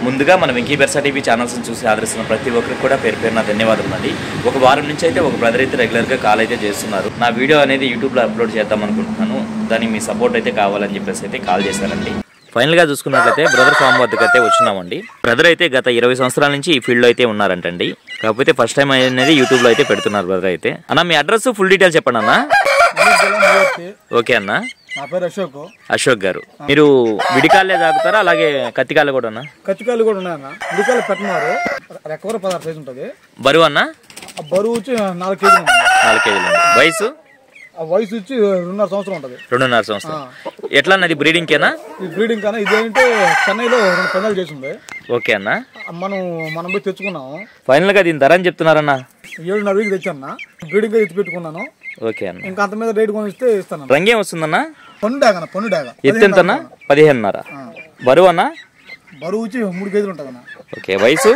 ముందుగా మన వెంకీ బెర్సా టీవీ ఛానల్స్ని చూసి ఆదరిస్తున్న ప్రతి ఒక్కరికి కూడా పేరు పేరున ధన్యవాదాలు. ఒక వారం నుంచి అయితే ఒక బ్రదర్ అయితే రెగ్యులర్గా కాల్ అయితే చేస్తున్నారు. నా వీడియో అనేది యూట్యూబ్లో అప్లోడ్ చేద్దాం అనుకుంటున్నాను, దానికి మీ సపోర్ట్ అయితే కావాలని చెప్పేసి అయితే కాల్ చేశారండి. ఫైనల్గా చూసుకున్నట్లయితే బ్రదర్ ఫామ్ వద్దకు అయితే వచ్చినామండి. బ్రదర్ అయితే గత 20 సంవత్సరాల నుంచి ఈ ఫీల్డ్లో అయితే ఉన్నారంటండి. కాకపోతే ఫస్ట్ టైం అనేది యూట్యూబ్లో అయితే పెడుతున్నారు బ్రదర్ అయితే. అన్న మీ అడ్రస్ ఫుల్ డీటెయిల్స్ చెప్పండి అన్న. ఓకే అన్న. నా పేరు అశోక్. అశోక్ గారు, మీరు విడికాళ్ళే తాగుతారా అలాగే కత్తికాళ్ళు కూడా అన్న? కత్తికాళ్ళు కూడా ఉన్నాయన్న. విడికాళ్ళు పెట్టినారు, రెక్కవర 16 సైజు ఉంటుంది. బరువు అన్న? బరువు వచ్చి 4 కేజీలు. 4 కేజీలు. వయసు? వయసు వచ్చి 2.5 సంవత్సరం ఉంటుంది. 2.5 సంవత్సరం. ఎట్లా అన్నది బ్రీడింగ్ కేనా? ఈ బ్రీడింగ్ కన్నా ఇదేంటే చెన్నైలో 2 పందాలు చేసింది. ఓకే అన్న. మనం పోయి తెచ్చుకున్నాము. ఫైనల్ గా దీని ధర అని చెప్తున్నారన్న? 7.5 తెచ్చాను. బ్రీడింగ్ ఎత్తి పెట్టుకున్నాను. ఓకే అన్న. ఇంకా అంత మీద రేట్ కొని ఇస్తే ఇస్తాను. రంగేం వస్తుందన్న? పన్ను డాగ. ఎత్తు ఎంతన్నా? 15.5. బరువు అన్న? బరువు వచ్చి 3 కేజీలు ఉంటుంది అన్న. ఓకే. వయసు?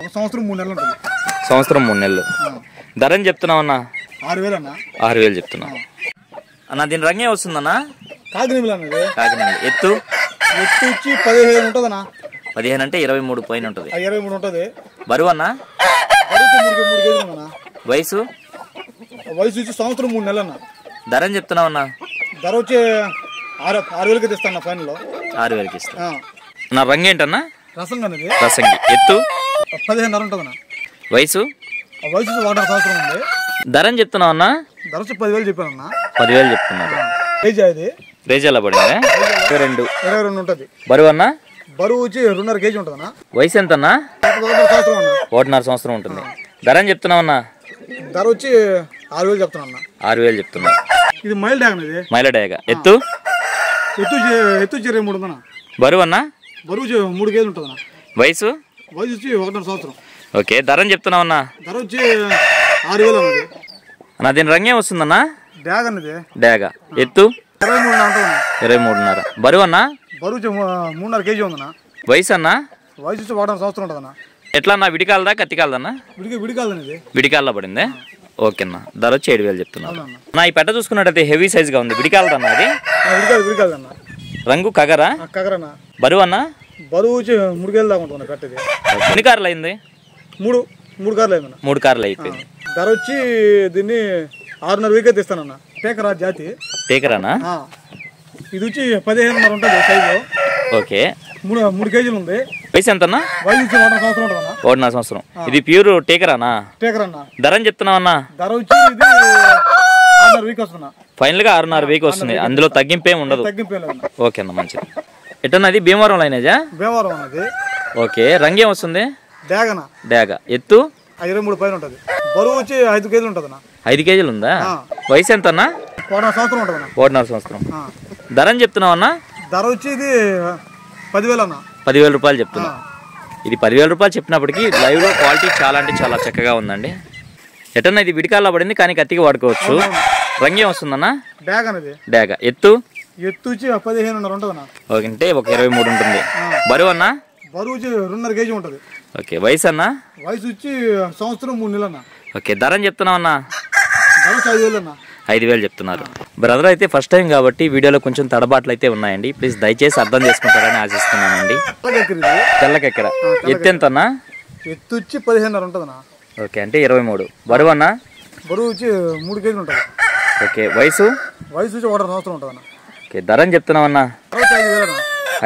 1 సంవత్సరం 3 నెలలు ఉంటుంది. సంవత్సరం 3 నెలలు. ధర అని చెప్తున్నావు అన్న? 6,000 అన్న. 6,000 చెప్తున్నావు అన్న. దీని రంగే వస్తుందన్న? కాకినీళ్ళు అన్నది. కాకినీళ్ళు. ఎత్తు వచ్చి 15 ఉంటుంది అన్న. 15 అంటే 23 పైన ఉంటుంది. 23 ఉంటుంది. బరువు అన్న? బరువు 3 కేజీలు అన్న. వయసు? వయసు వచ్చి సంవత్సరం 3 నెలలు అన్న. ధర అని చెప్తున్నావు అన్న? ధర వచ్చి 6,000కి తెస్తాను ఫైనల్. 6,000కి ఇస్తా. నా రంగు ఏంటన్నా? రసంగి అనేది. రసంగి. ఎత్తు? 15.5 ఉంటుంది అన్న. వయసు? వయసు 1.5 సంవత్సరం ఉంది. ధర అని చెప్తున్నావు అన్న? ధర వచ్చి 10,000 చెప్పాను అన్న. 10,000 చెప్తున్నారు. రేజ్ ఎలా పడింది? 22 ఉంటుంది. బరువు అన్న? బరువు వచ్చి 2.5 కేజీ ఉంటుంది అన్న. వయసు ఎంత అన్న? 1.5 సంవత్సరం ఉంటుంది. ధర అని చెప్తున్నావు అన్న? ధర వచ్చి 6,000 చెప్తున్నా అన్న. 6,000 చెప్తున్నా. ఇది మైల్ డాగ్ అనేది. Mile dog. ఎత్తు? ఎత్తు 23 ఉంది అన్న. బరువు అన్న? బరువు 3 కేజీలు ఉంటుంది అన్న. వయసు? వయసు వచ్చి 1.5 సంవత్సరం. ఓకే. ధర అని చెప్తున్నావు అన్న? ధర వచ్చి 6,000 అన్నది అన్న. దీని రంగే వస్తుందన్నా? డాగ్ అన్నది. డాగా. ఎత్తు? 23.5. బరువు అన్న? బరువు 3.5 కేజీ ఉందన్న. వయసు అన్న? వయసు వచ్చి 1.5 సంవత్సరం ఉంటుంది అన్న. ఎట్లా అన్న? విడికాలదా కత్తికాలదన్నా? విడికాలనేది. విడికాల్లో పడిందే. ఓకే అన్న. ధర వచ్చి 7,000 చెప్తున్నా. నా ఈ పెట్ట చూసుకున్నట్టయితే హెవీ సైజ్ గా ఉంది. విడికాలదన్నా అది? విడికాలదన్న. రంగు కగరా? కగరన్నా. బరువు అన్న? బరువు వచ్చి 3 కేజీలు దాకా ఉంటుంది పెట్టేది. ఎన్ని కార్లు అయింది? 3 కార్లు అయిందన్న. 3 కార్లు అయిపోయింది. ధర వచ్చి దీన్ని 6,500 తెస్తానన్న. టేకరా జాతి. టేకరానా? ఇది వచ్చి 15.5 ఉంటుంది సైజు. ఓకే. 3 కేజీలు ఉంది. వయసు ఎంతన్నా? వయసు 1.5 సంవత్సరం ఉంటుంది. 1.5 సంవత్సరం. ఇది ప్యూర్ టేకరానా? టేకరన్నా. ధర అని చెప్తున్నావు అన్న? ధర వచ్చి ఇది 6,500 వస్తున్నా. ఫైనల్ గా 6,500 వస్తుంది. అందులో తగ్గింపేం ఉండదు. ఓకే అన్న, మంచిది. ఎట్టన్నది? భీమవరం లైనేజా? భీమవరం అన్నది. ఓకే. రంగేం వస్తుంది? డాగనా. డాగా. ఎత్తు? 23 పైన ఉంటుంది. బరువు వచ్చి 5 కేజీలు ఉంటుంది. 5 కేజీలు ఉందా? వయసు ఎంత అన్న? 1.5 సంవత్సరం ఉంటుంది. 1.5 సంవత్సరం. ధర అని చెప్తున్నావు అన్న? ధర వచ్చి ఇది 10,000 అన్న. 10,000 రూపాయలు చెప్తున్నా. ఇది 10,000 రూపాయలు చెప్పినప్పటికీ లైవ్ లో క్వాలిటీ చాలా అంటే చాలా చక్కగా ఉందండి. ఎటన్నా ఇది విడికాల్లో పడింది కానీ కత్తికి వాడుకోవచ్చు. రంగేం వస్తుందన్న? డాగ్ అనేది. డాగా. ఎత్తు? ఎత్తు వచ్చి 15.5 ఉంటుంది అన్న. అంటే ఒక 23 ఉంటుంది. బరువు అన్న? బరువు వచ్చి 2.5 కేజీ ఉంటుంది. ఓకే. వయసు అన్న? వయసు వచ్చి సంవత్సరం 3 నెలలు అన్న. ఓకే. ధర అని చెప్తున్నావు అన్న? ధర 5,000 అన్న. 5,000 చెప్తున్నారు. బ్రదర్ అయితే ఫస్ట్ టైం కాబట్టి వీడియోలో కొంచెం తడబాట్లు అయితే ఉన్నాయండి. ప్లీజ్ దయచేసి అర్థం చేసుకుంటారని ఆశిస్తున్నానండి. తెల్లకెక్కర. ఎత్తు ఎంత అన్న? ఎత్తు వచ్చి 15.5 ఉంటుంది అన్న. ఓకే. అంటే 23. బరువు అన్న? బరువు వచ్చి 3 కేజీలు ఉంటుంది. ఓకే. వయసు? వయసు వచ్చి 1.5 సంవత్సరం ఉంటుంది అన్న. ఓకే. ధర అని చెప్తున్నావు అన్న?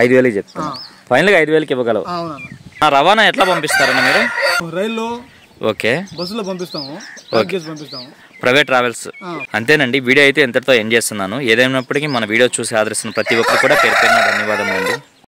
5,000 చెప్తున్నా. ఫైనల్గా 5,000కి ఇవ్వగలవు. రవాణా ఎట్లా పంపిస్తారన్న మీరు? రైల్లో. ఓకే. బస్సులో పంపిస్తాము. పంపిస్తాము. Private travels. అంతేనండి. వీడియో అయితే ఎంతటితో ఎండ్ చేస్తున్నాను. ఏదైనప్పటికీ మన వీడియో చూసి ఆదరిస్తున్న ప్రతి ఒక్కరు కూడా పేరు పేరున ధన్యవాదములు అండి.